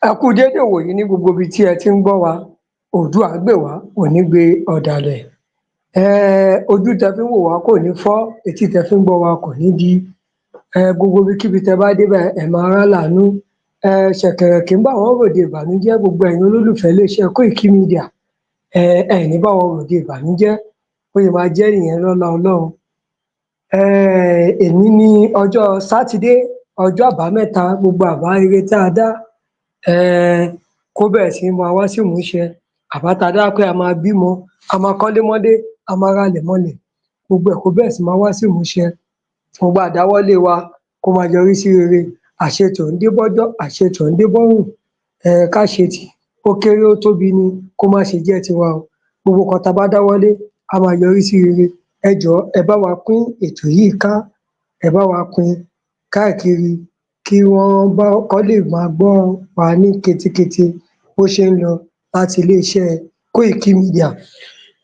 Ẹ kú dédé ìwòyí ní gbogbo ibi tí ẹ ti ń gbọ́ wa, Oòduà á gbè wá, kò ní gbé ọ̀dàlẹ̀. Ojú tẹ fi ń wò wá kò ní fọ́, etí tẹ fi ń gbọ́ wa kò ní di. Gbogbo ibikíbi tẹ bá dé báyìí ẹ máa rálàánú. Ṣẹ̀kẹ̀rẹ̀ kì í bá wọn ròde ìbànújẹ́, gbogbo ẹ̀yin olólùfẹ́ iléeṣẹ́ Koiki Media, ẹ ní bá wọn ròde ìbànújẹ́, bó ṣe máa jẹ́ nìyẹn lọ́lá Ọlọ́run. Èní ni ọjọ́ Sátidé, ọjọ́ àbámẹ́ta, gbogbo àbá rere tá a dá kó bẹ̀rẹ̀ sí máa wá sí ìmúṣẹ. Àbá tá a dá pé a máa bímọ, a máa kọ́lé mọ́lé, a máa ralẹ̀ mọ́lẹ̀, gbogbo ẹ̀ kó bẹ̀rẹ̀ sí máa wá sí ìmúṣẹ. Gbogbo àdáwọ́lé wa kó máa yọrí sí rere. Àṣetò ń dé bọ́jọ́, àṣetò ń dé bọ́rùn. Káṣetì ó kéré ó tóbi ni kó má ṣe jẹ́ tiwa o. Gbogbo nǹkan tá a bá dáwọ́lé á máa yọrí sí rere. Ẹ jọ̀ọ́ ẹ bá wa pín ètò yìí ká, ẹ bá wa pín káàkiri kí kán lè máa gbọ́ wa ní ketekete bó ṣe ń lọ láti iléeṣẹ́ Koiki Media.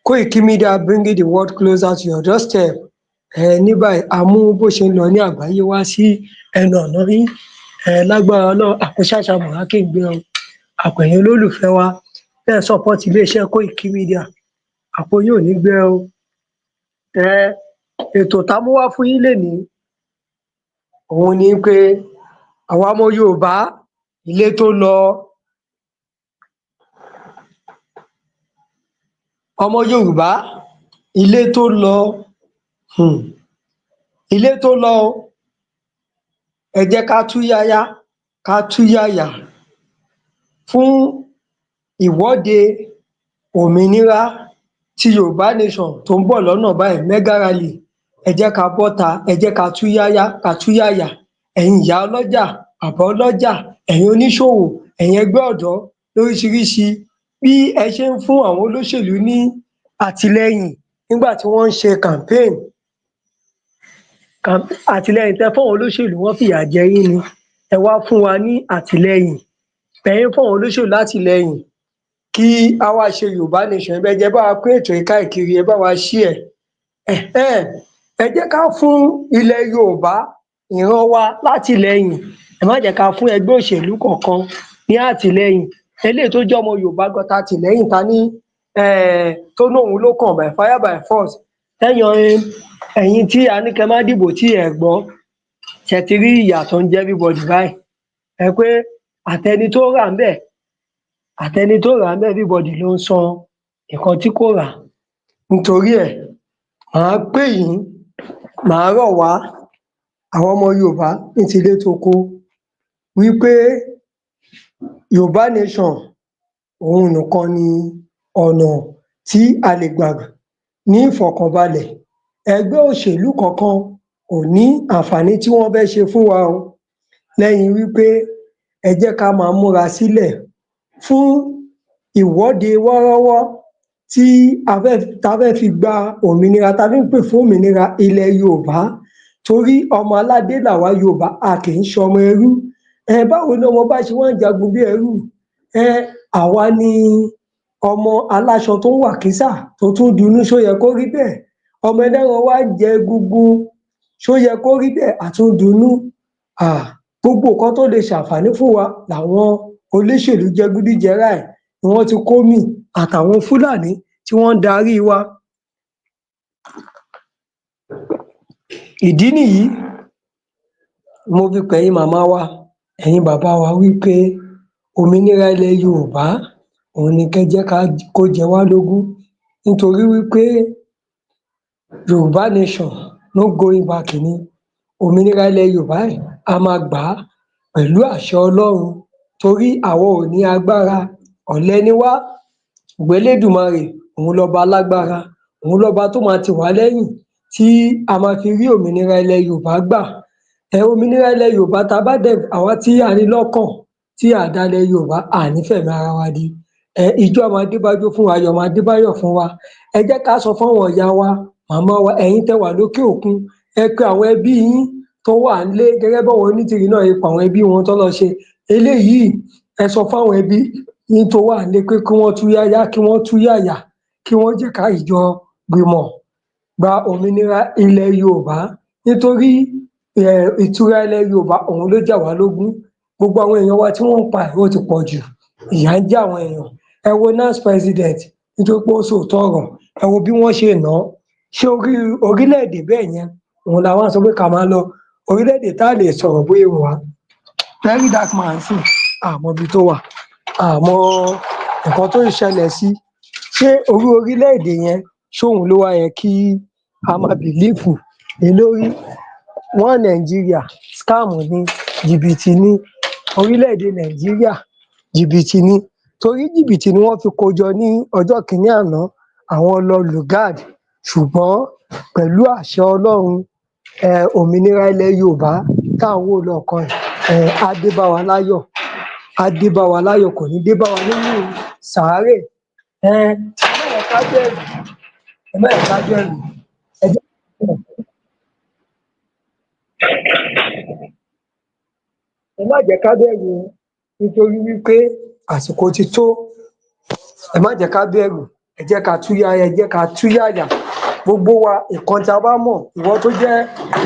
Koiki Media bringing the world closer to your doorstep. Ní báyìí a mú bó ṣe ń lọ ní àgbáyé wá sí ẹnu ọ̀nà yín. Lágbára Ọlọ́run àkúṣàṣàmọ̀ á kì í gbé o. Àpò ẹ̀yin olólùfẹ́ wa tẹ́ ẹ̀ ń support iléeṣẹ́ Koiki Media, àpò yín ò ní gbẹ o. Ètò tá a mú wá fún yín lénìí òun ni pé àwa ọmọ Yorùbá ilé tó lọ. Ọmọ Yorùbá ilé tó lọ, ilé tó lọ o. Ẹ jẹ́ ká túyáyá, ká túyàyà fún ìwọ́de òmìnira ti Yorùbá nation tó ń bọ̀ lọ́nà báyìí, mega rally. Ẹ jẹ́ ká bọ́ta, ẹ jẹ́ ká túyáyá, ká túyàyà. Ẹ̀yin ìyá ọlọ́jà, bàbá ọlọ́jà, ẹ̀yin oníṣòwò, ẹ̀yin ẹgbẹ́ ọ̀dọ́ lóríṣiríṣi, bí ẹ ṣe ń fún àwọn olóṣèlú ní àtìlẹyìn nígbà tí wọ́n ń ṣe campaign. Àtìlẹyìn tẹ́ ẹ fún àwọn olóṣèlú, wọ́n fìyà jẹ yín ni, ẹ wá fún wa ní àtìlẹyìn. Ẹ̀yin fún àwọn olóṣèlú látìlẹyìn kí á wá ṣe Yorùbá nation. Ẹ jẹ́ bá wa pín ètò yìí káàkiri, ẹ bá wa share. Ẹ jẹ́ ká fún ilẹ̀ Yorùbá ìran wa látìlẹyìn. Ẹ má jẹ́ ká fún ẹgbẹ́ òṣèlú kankan ní àtìlẹyìn. Eléyìí tó jẹ́ ọmọ Yorùbá gan ta tìlẹ́yìn, ta ní tó ní òun ló kàn by fire by force. Ẹ̀yin tí a ní kẹ́ má dìbò tí ẹ gbọ́, ṣẹ ti rí ìyà tó ń jẹ everybody báyìí. Pé àtẹni tó rà ńbẹ̀, àtẹni tó rà ńbẹ̀, everybody ló ń san nǹkan tí kò rà. Nítorí ẹ̀, màá pè yín, màá rọ̀ wá àwọn ọmọ Yorùbá ní tilé toko wípé Yorùbá nation òun nìkan ni ọ̀nà tí a lè gbà ní ìfọ̀kànbalẹ̀. Ẹgbẹ́ òṣèlú kankan kò ní àǹfààní tí wọ́n fẹ́ ṣe fún wa o, lẹ́yìn wípé ẹ jẹ́ ká máa múra sílẹ̀ fún ìwọ́de wọ́ọ́rọ́wọ́ tí a fẹ́ fi gba òmìnira, tá a fi ń pè fún òmìnira ilẹ̀ Yorùbá. Torí ọmọ aládé làwa Yorùbá, a kì í ṣọmọ ẹrú. Báwo ni ọmọ bá ṣe wá ń jagun bí ẹrú? Àwa ni ọmọ aláṣọ tó ń wàkísà tó tún dunú, ṣó yẹ kó rí bẹ́ẹ̀? Ọmọ ẹlẹ́ran wá ń jẹ egungun, ṣó yẹ kó rí bẹ́ẹ̀? A tún dunnú. Gbogbo nǹkan tó lè ṣàǹfààní fún wa làwọn olóṣèlú jẹgúdújẹrá ni wọ́n ti kó mì, àtàwọn Fúlàní tí wọ́n ń darí wa. Ìdí nìyí mo fi pẹ̀yin màmá wa, ẹ̀yin bàbá wa wípé òmìnira ilẹ̀ Yorùbá òun ni kẹ́ jẹ́ kó jẹ wá lógún. Nítorí wípé Yorùbá nation no going back ni. Òmìnira ilẹ̀ Yorùbá a máa gbà á pẹ̀lú àṣẹ Ọlọ́run. Torí àwa ò ní agbára, ọ̀lẹ ni wá. Ṣùgbọ́n Elédùmarè òun lọba alágbára, òun lọba tó máa tì wá lẹ́yìn tí a máa fi rí òmìnira ilẹ̀ Yorùbá gbà. Òmìnira ilẹ̀ Yorùbá tá a bá dẹ̀, àwa tí a ní lọ́kàn tí à dá ilẹ̀ Yorùbá, à ní fẹ̀mí ara wa di. Ijó a máa dé bájó fún wa, ayọ̀ máa dé báyọ̀ fún wa. Ẹ jẹ́ ká sọ fún àwọn ìyá wa, màmá wa, ẹ̀yin tẹ́ wà lókè òkun, ẹ pe àwọn ẹbí yín tó wà nílé, gẹ́gẹ́ báwọn onítìrí náà ṣe pe àwọn ẹbí wọn tó lọ ṣe eléyìí. Ẹ sọ fún àwọn ẹbí yín tó wà nílé pé kí wọ́n túyáyá, kí wọ́n túyàyà, kí wọ́n jẹ́ ká jọ gbìmọ̀ gba òmìnira ilẹ̀ Yorùbá. Nítorí ìtura ilẹ̀ Yorùbá òun ló jà wá lógún. gbogbo àwọn èèyàn wa tí wọ́n ń pa ó ti pọ̀ jù, ìyà ń jẹ àwọn èèyàn. Ẹ wo NANS president nítorí pé ó sòótọ́ ọ̀rọ̀, ẹ wo bí wọ́n ṣe nà án. Ṣé orílẹ̀-èdè bẹ́ẹ̀ yẹn òun la wá sọ pé ká máa lọ? Orílẹ̀-èdè tá a lè sọ̀rọ̀ bóyá wù wá. Very dark man sì àmọ́ ibi tó wà, àmọ́ nǹkan tó ń ṣẹlẹ̀ sí. Ṣé orílẹ̀-èdè yẹn ṣóun ló wá yẹ kí a máa bìlíìfù lé lórí? Wọ́n Nàìjíríà scam ni, jìbìtì ni. Orílẹ̀-èdè Nàìjíríà jìbìtì ni, torí jìbìtì ni wọ́n fi kó jọ ní ọjọ́ kìíní àná, àwọn lọ lùgard, ṣùgbọ́n pẹ̀lú àṣẹ Ọlọ́run òmìnira ilẹ̀ Yorùbá tá à ń wò lọ́ọ̀kan yìí á dé bá wa láyọ̀, á dé bá wa láyọ̀, kò ní dé bá wa nínú sàárè. Ẹ má yẹ ká bẹ̀rù, ẹ má yẹ ká bẹ̀rù. Ẹ má jẹ́ ká bẹ̀rù nítorí wípé àsìkò ti tó. Ẹ má jẹ́ ká bẹ̀rù, ẹ jẹ́ ká túyáyá, ẹ jẹ́ ká túyáyà. Gbogbo wa nǹkan tí a bá mọ̀, ìwọ tó jẹ́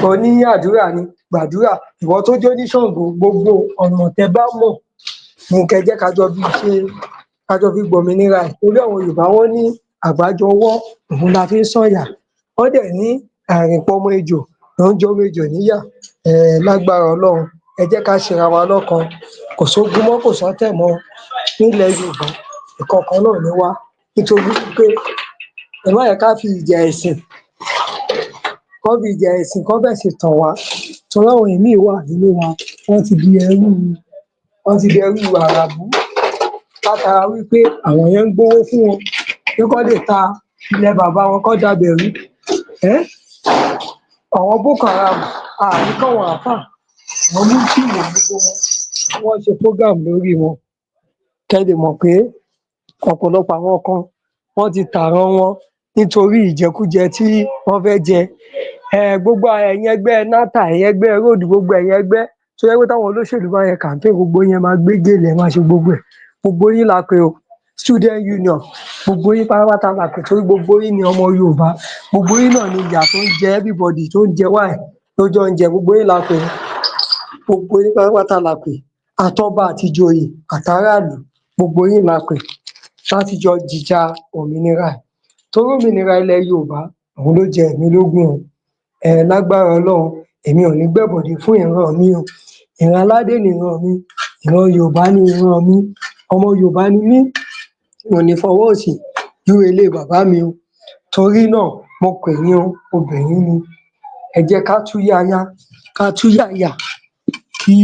oní àdúrà ni gbàdúrà, ìwọ tó jẹ́ oníṣàngó, gbogbo ọ̀nà tẹ́ bá mọ̀ ni kẹ́ jẹ́ ká jọ fi gbòmìnira ẹ̀. Torí àwọn Yorùbá wọ́n ní àgbájọ ọwọ́ òun la fi ń sọ̀yà. Wọ́n dẹ̀ ní àrìnpọ̀mọ ejò ló ń jọmọ ejò níyà. Lágbára Ọlọ́run, ẹ jẹ́ ká ṣera wa lọ́kan. Kò sógun mọ́, kò sọ́tẹ̀ mọ́ nílẹ̀ Yorùbá. Ìkankan náà ni wá, nítorí pé ẹ má yẹ ká fi ìjà ẹ̀sìn kán bẹ̀ sì tàn wá. Torí àwọn ìmíì wà nínú wa, wọ́n ti di ẹrú àràbù látara wípé àwọn yẹn ń gbówó fún wọn pé kán lè ta ilẹ̀ bàbá wọn, kán dabẹ̀ rú. Àwọn Boko Haram àní káwọn àáfàá, àwọn Muslim gbogbo wọn, wọ́n ṣe program lórí wọn. Kẹ́ lè mọ̀ pé ọ̀pọ̀lọpọ̀ àwọn kan wọ́n ti tààràn wọn nítorí ìjẹkújẹ tí wọ́n fẹ́ jẹ. Gbogbo ẹ̀yin ẹgbẹ́ NATA, ẹ̀yin ẹgbẹ́ road, gbogbo ẹ̀yin ẹgbẹ́ tó jẹ́ pé táwọn olóṣèlú bá yẹn campaign, gbogbo yín máa gbé gèlè, ẹ máa ṣe gbogbo ẹ̀. Gbogbo yín la pè o, student union, gbogbo yín pátápátá la pè, torí gbogbo yín ni ọmọ Yorùbá. Gbogbo yín náà ni ìyà tó ń jẹ everybody, tó ń jẹ wá lójó ń jẹ. Gbogbo yín la pè, gbogbo yín pátápátá la pè. Àtọba àtìjòyè àtàráàlú, gbogbo yín la pè láti jọ jìjà òmìnira. Torí òmìnira ilẹ̀ Yorùbá òun ló jẹ èmi lógún o. Lágbára Ọlọ́run, èmi ò ní gbẹ̀bọ̀dè fún ìran mi o. Ìran aládé ni ìran mi, ìran Yorùbá ni ìran mi, ọmọ Yorùbá ni mí, mi ò ní fọwọ́ òsì júwe ilé bàbá mi o. Torí náà mo pè yín o, obìnrin ni, ẹ jẹ́ ká túyáyá, ká túyáyà, kí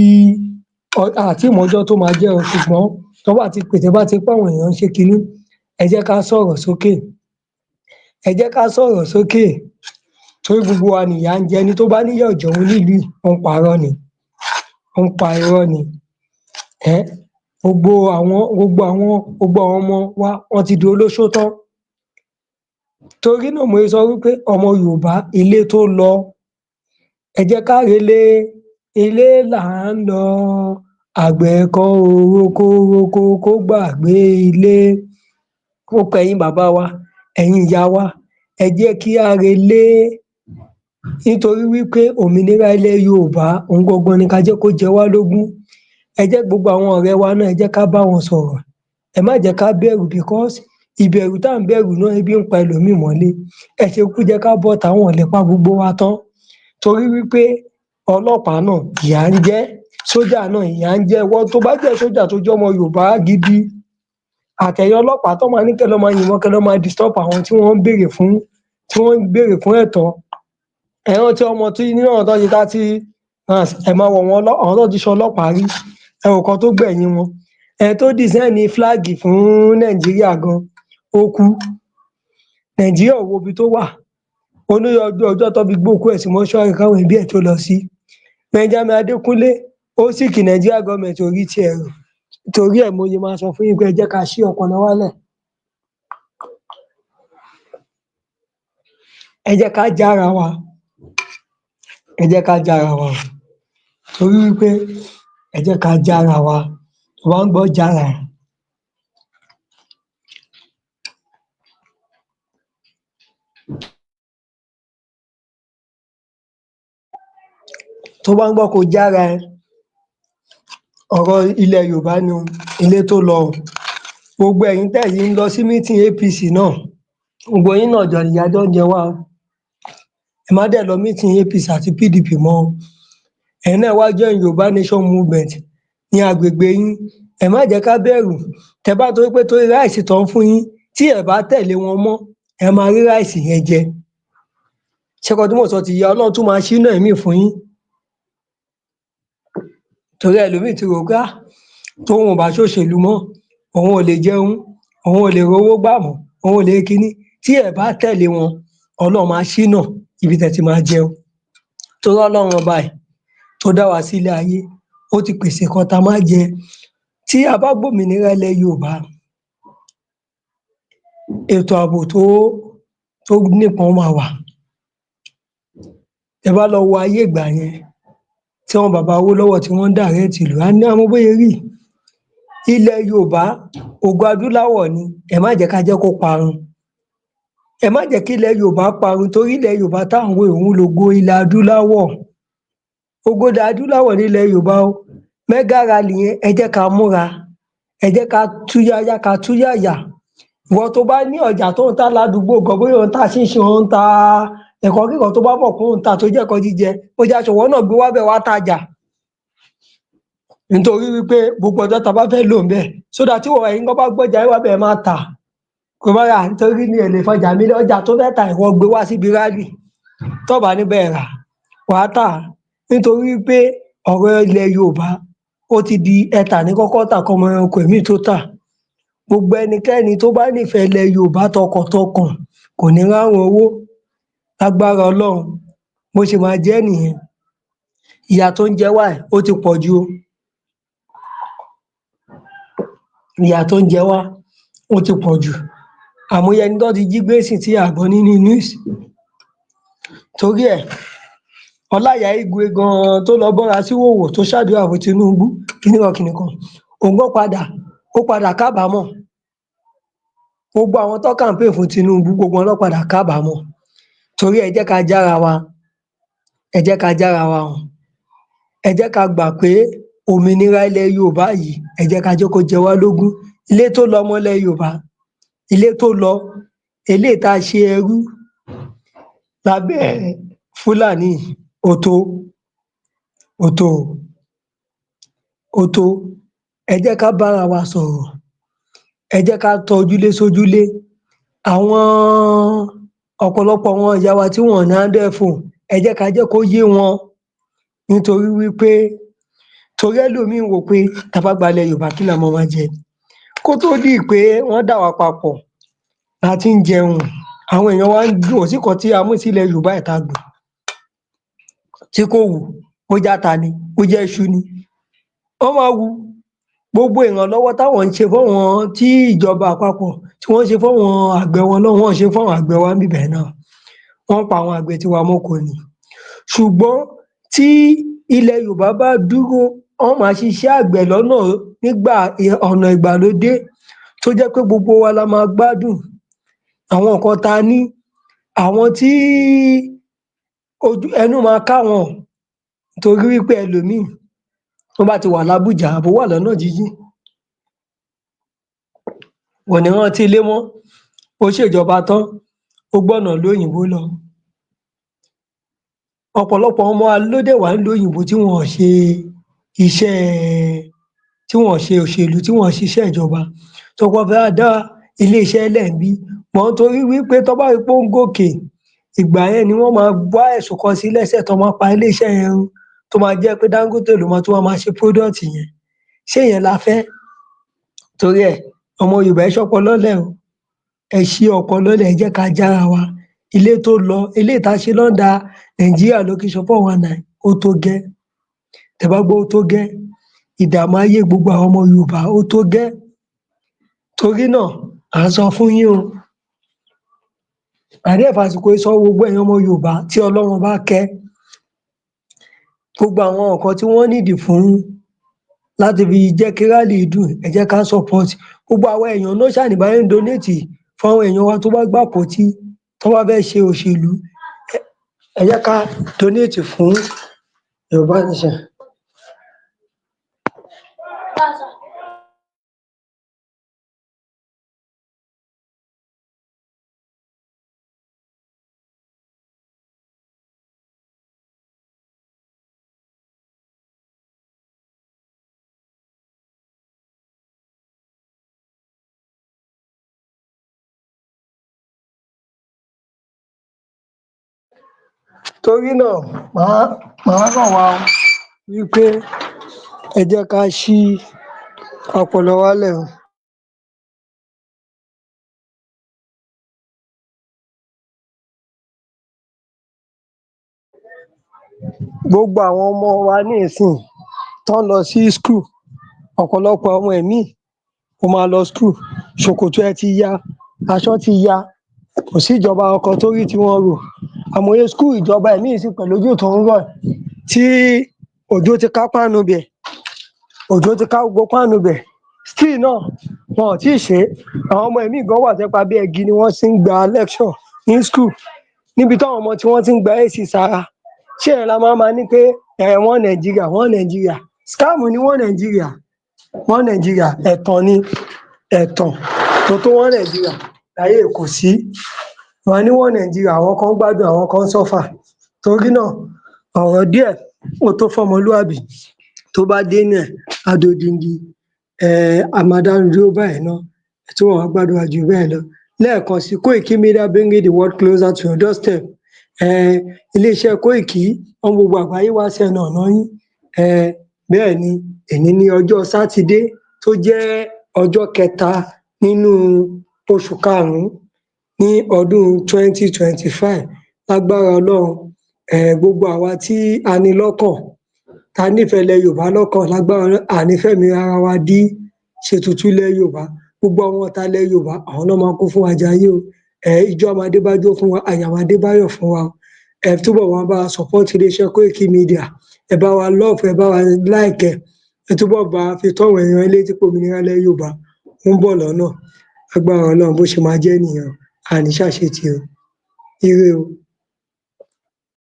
àti ìmọ̀ọ́jọ́ tó máa jẹ́ o, ṣùgbọ́n tó bá ti pè, tẹ́ bá ti pé àwọn èèyàn ń ṣe kinní, ẹ jẹ́ ká sọ̀rọ̀ sókè, ẹ jẹ́ ká sọ̀rọ̀ sókè. Torí gbogbo wa nìyà ń jẹ. Ẹni tó bá níyà ò jẹun nílùú yìí, ó ń parọ́ ni, ó ń pa irọ́ ni. Gbogbo àwọn ọmọ wa wọ́n ti di olóṣó tán. Torí náà mo ṣe sọ wípé ọmọ Yorùbá ilé tó lọ, ẹ jẹ́ ká relé, ilé là ń lọ, àgbẹ̀ kan ò roko kó gbàgbé ilé. Ó kọ ẹ̀yin bàbá wa, ẹ̀yin ìyá wa, ẹ jẹ́ kí á relé. Nítorí wípé òmìnira ilẹ̀ Yorùbá òun gangan ni ká jẹ́ kó jẹ wá lógún. Ẹ jẹ́ gbogbo àwọn ọ̀rẹ́ wa náà, ẹ jẹ́ ká bá wọn sọ̀rọ̀. Ẹ má jẹ́ ká bẹ̀rù, because ìbẹ̀rù tá à ń bẹ̀rù náà, ebi ń pa ẹlòmíì mọ́lé. Ẹ ṣe kúkú jẹ́ ká bọ́ta, wọn ò lè pa gbogbo wa tán. Torí wípé ọlọ́pàá náà ìyà ń jẹ, sójà náà ìyà ń jẹ. Ìwọ tó bá jẹ́ sójà tó jẹ́ ọmọ Yorùbá gidi, àtẹ̀yin ọlọ́pàá tó máa ní kẹ́ lọ máa yìnbọn, kẹ́ lọ máa disturb àwọn tí wọ́n ń béèrè fún ẹ̀tọ́. Ẹ rántí ọmọ tí nínú àwọn tó ṣe 30 ẹ máa wọ̀ wọ́n, àwọn tó ti ṣe ọlọ́pàá rí, ẹ wò kan tó gbẹ̀yìn wọn. Tó design flag fún Nàìjíríà gan, ó kú. Nàìjíríà ò wo ibi tó wà. Olóyè ọjọ́ tó fi gbókú ẹ̀ sí mọ́ṣúárì káwọn ẹbí ẹ̀ tó lọ sí. Benjamin Adékúnlé, ó sì kí Nàìjíríà gọ́ọ̀mẹ̀ntì orí ti ẹ̀rù. Torí ẹ̀ mo yẹ máa sọ fún yín pé ẹ jẹ́ ká ṣí ọpọlọ wálẹ̀. Ẹ jẹ́ ká jára wa, ẹ jẹ́ ká jára wa. Torí wípé ẹ jẹ́ ká jára wa. Tó bá ń gbọ́ jára ẹ̀. Tó bá ń gbọ́ kó jára ẹ̀, ọ̀rọ̀ ilẹ̀ Yorùbá ni ilé tó lọ o. Gbogbo ẹ̀yin tẹ́ yìí ń lọ sí meeting APC náà, gbogbo yín náà jọ ìyà jọ ń jẹ wá o. Ẹ má dẹ̀ lọ meeting APC àti PDP mọ́ o. Ẹ̀yin náà wá join Yorùbá Nation Movement ní agbègbè yín. Ẹ má jẹ́ ká bẹ̀rù. Tẹ́ bá torí pé torí ráìsì tó ń fún yín, tí ẹ bá tẹ̀lé wọn mọ́, ẹ máa rí ráìsì yẹn jẹ. Ṣé nǹkan tí mò ń sọ ti yé? Ọlọ́run tún máa ṣínà ẹ̀mí fún yín. Torí ẹlòmíì ti rò pé tóun ò bá ṣòṣèlú mọ́, òun ò lè jẹun, òun ò lè rówó gbà mọ́, òun ò lè kíní. Tí ẹ bá tẹ̀lé wọn, Ọlọ́run máa ṣínà ibi tẹ́ ti máa jẹun. Torí Ọlọ́run ọba yìí tó dá wa sílé ayé, ó ti pèsè nǹkan tá máa jẹ. Tí a bá gbòmìnira ilẹ̀ Yorùbá, ètò ààbò tó nípọn máa wà. Tẹ́ bá lọ wo ayé ìgbà yẹn, tí àwọn bàbá Awólọ́wọ̀ tí wọ́n ń direct ìlú, a ní àmọ́ bóyá rí. Ilẹ̀ Yorùbá, ògo adúláwọ̀ ni, ẹ má jẹ́ ká jẹ́ kó parun. Ẹ má jẹ́ kí ilẹ̀ Yorùbá parun, torí ilẹ̀ Yorùbá táwọn wo òun lògo ilẹ̀ adúláwọ̀. Ògo ilẹ̀ adúláwọ̀ ní ilẹ̀ Yorùbá o. Mega rally yẹn, ẹ jẹ́ ká múra, ẹ jẹ́ ká túyáyá, ká túyàyà. Ìwọ tó bá ní ọjà tó ń tà ládùúgbò gan, bóyá ó ń ta ṣínṣin, ó ń ta ẹ̀kọ́ kíkan tó bá mọ̀ pé ó ń tà tó jẹ́ ẹ̀kọ́ jíjẹ, ó jẹ́ aṣọ, ìwọ náà gbé wá bẹ̀ wá tajà. Nítorí wípé gbogbo ọjọ́ tá a bá fẹ́ lò ńbẹ̀, so that tí ẹ̀yin gan bá gbọ́jà yín wá bẹ̀, ẹ máa tà. Kò bá rà nítorí mi ò lè fọjà mi lé, ọjà tó fẹ́ tà ìwọ gbé wá síbi rally. Tó bá níbẹ̀ rà, wàá tà. Nítorí wípé ọ̀rọ̀ ilẹ̀ Yorùbá ó ti di ẹtà ní kọ́kọ́ tà kọ́mọ ẹranko ìmíì tó tà. Gbogbo ẹnikẹ́ni tó bá nífẹ̀ẹ́ ilẹ̀ Yorùbá tọkàntọkàn kò ní ráhùn owó. Lágbára Ọlọ́run, bó ṣe máa jẹ́ nìyẹn. Ìyà tó ń jẹ wá yìí, ó ti pọ̀ jù o. Ìyà tó ń jẹ wá, ó ti pọ̀ jù. Àìmọye ẹni tó ti jí gbé nísìnyí tí a gbọ́ nínú news. Torí ẹ̀, Ọláìyá Igwe gan tó lọ bọ́ra síhòhò tó ṣàdúrà fún Tinubu, kíníkan. Òun gan ó padà kábàámọ̀. Gbogbo àwọn tó campaign fún Tinubu, gbogbo wọn ló padà kábàámọ̀. Torí ẹ jẹ́ ká jára wa, ẹ jẹ́ ká jára wa hàn. Ẹ jẹ́ ká gbà pé òmìnira ilẹ̀ Yorùbá yìí, ẹ jẹ́ ká jẹ́ kó jẹ wá lógún. Ilé tó lọ mọ́ ilẹ̀ Yorùbá, ilé tó lọ, eléyìí tá a ṣe ẹrú lábẹ́ Fúlàní, ó tó. Ẹ jẹ́ ká bára wa sọ̀rọ̀. Ẹ jẹ́ ká tọ ojúlé sójúlé. Àwọn ọ̀pọ̀lọpọ̀ àwọn ìyá wa tí wọ́n ní handle phone, ẹ jẹ́ ká jẹ́ kó yé wọn. Nítorí wípé torí ẹlòmíì wò pé tá bá gba ilẹ̀ Yorùbá kí la máa jẹ. Kó tó di pé wọ́n dà wá papọ̀ la ti ń jẹun. Àwọn èèyàn wa ń dùn sí nǹkan tí a mú sílẹ̀ Yorùbá ìta gbìn. Tí kò wù, bó jẹ́ ata ni, bó jẹ́ iṣu ni, ó máa wù. Gbogbo ìrànlọ́wọ́ táwọn ń ṣe fáwọn tí ìjọba àpapọ̀ tí wọ́n ṣe fáwọn àgbẹ̀ wọn náà, wọ́n ṣe fáwọn àgbẹ̀ wa níbẹ̀ náà. Wọ́n pa àwọn àgbẹ̀ tiwa mọ́kò ni. Ṣùgbọ́n tí ilẹ̀ Yorùbá bá dúró, wọ́n máa ṣiṣẹ́ àgbẹ̀ lọ́nà nígbà ọ̀nà ìgbàlódé tó jẹ́ pé gbogbo wa la máa gbádùn. Àwọn nǹkan ta ní, àwọn tí ẹnu máa ká wọn torí wípé ẹlòmíì tó bá ti wà l'Ábùjá àbó wà lọ́nà jíjìn, kò ní rántí ilé mọ́. Ó ṣèjọba tán, ó gbọ́nà lóyìnbó lọ. Ọ̀pọ̀lọpọ̀ ọmọ wa ló dẹ̀ wà nílùú òyìnbó tí wọ́n ṣe iṣẹ́, tí wọ́n ṣe òṣèlú, tí wọ́n ṣiṣẹ́ ìjọba. Tó wọ́n fẹ́ dá ilé-iṣẹ́ lẹ̀ níbí. Wọ́n torí wípé tó bá rí pé ó ń gòkè, ìgbà yẹn ni wọ́n máa wá ẹ̀sùn kan sí lẹ́sẹ̀ tó máa pa ilé-iṣẹ́ yẹn run. Tó máa jẹ́ pé Dangote ló máa ṣe product yẹn. Ṣé ìyẹn la fẹ́? Torí ẹ̀, ọmọ Yorùbá ẹ ṣọpọlọ lẹ̀ o. Ẹ ṣí ọpọlọ lẹ̀, ẹ jẹ́ ká jára wa. Ilé tó lọ, eléyìí tá a ṣe under Nigeria Location 419, ó tó gẹ́. Tẹ́ bá gbọ́ ó tó gẹ́, ìdààmú ayé gbogbo àwọn ọmọ Yorùbá ó tó gẹ́. Torí náà, à ń sọ fún yín o. A dẹ̀ fàsìkò yìí sọ gbogbo ẹ̀yin ọmọ Yorùbá tí Ọlọ́run bá kẹ́. Gbogbo àwọn nǹkan tí wọ́n need fún láti fi jẹ́ kí rally dùn, ẹ jẹ́ ká support. Gbogbo àwọn èèyàn náà ṣáà ní bá yín donate fún àwọn èèyàn wa tó bá gbàpótí, tó bá fẹ́ ṣe òṣèlú. Ẹ jẹ́ ká donate fún Yorùbá Nation. torí náà màá rọ̀ wá wípé ẹ jẹ́ ká ṣí ọpọlọ wálẹ̀ o. Gbogbo àwọn ọmọ wa ní ìsìn tán lọ sí school, ọ̀pọ̀lọpọ̀ ọmọ ẹ̀mí ó máa lọ school, ṣòkòtò ẹ ti ya, aṣọ ti ya, kò sí ìjọba ọkọ̀ tó rí tí wọ́n rò. Àmọye school ìjọba ẹ̀mí sì pẹ̀lú òjò tó ń rọ̀ tí òjò ti ká páànù bẹ̀, òjò ti ká gbogbo páànù bẹ̀, still náà wọn ò tí ì ṣe é. Àwọn ọmọ ẹ̀mí gan wà tẹ́pa bí ẹgi ni wọ́n ti ń gba lecture ní school, níbi táwọn ọmọ tí wọ́n ti ń gba AC sára. Ṣé ẹ̀ la máa ní pé wọ́n Nàìjíríà, scam ni wọ́n Nàìjíríà, ẹ̀tàn ni, ẹ̀tàn tó wọ́n Nàìjíríà láyé kò sí. Wọ́n ní wọ́n Nàìjíríà, àwọn kan gbádùn àwọn kan suffer. Torí náà ọ̀rọ̀ díẹ̀ ó tó fọmọlúàbí, tó bá dénú ẹ̀ á dodindi. A máa dánu dúró báyìí ná, tí wọ́n wá gbádùn wa jù bẹ́ẹ̀ lọ. Lẹ́ẹ̀kan sí, Koiki Media bringing the world closer to your doorstep. Iléeṣẹ́ Koiki wọ́n gbogbo àgbáyé wá sí ẹnu ọ̀nà yín. Bẹ́ẹ̀ ni èní ní ọjọ́ Sátidé tó jẹ́ ọjọ́ kẹta nínú oṣù karùn-ún ní ọdún 2025. Lágbára Ọlọ́run, gbogbo àwa tí a ní lọ́kàn, ta nífẹ̀ẹ́ ilẹ̀ Yorùbá lọ́kàn, lágbára Ọlọ́run àní fẹ̀mí ara wa dí ṣètùtù ilẹ̀ Yorùbá. Gbogbo àwọn ọ̀tá ilẹ̀ Yorùbá àwọn náà máa kú fún wa jayé o. Ìjọ máa dé bá jó fún wa, àyà máa dé báyọ̀ fún wa. Túbọ̀ wọn bá support iléeṣẹ́ Koiki Media, ẹ bá wa love, ẹ bá wa like, ẹ túbọ̀ bá fi tọ́wọ̀ èèyàn létí pé òmìnira ilẹ̀ Yorùbá ń bọ̀ lọ́nà. Lágbára Ọlọ́run bó ṣe máa jẹ́ nìyẹn, àní ṣàṣetì o. Ire o.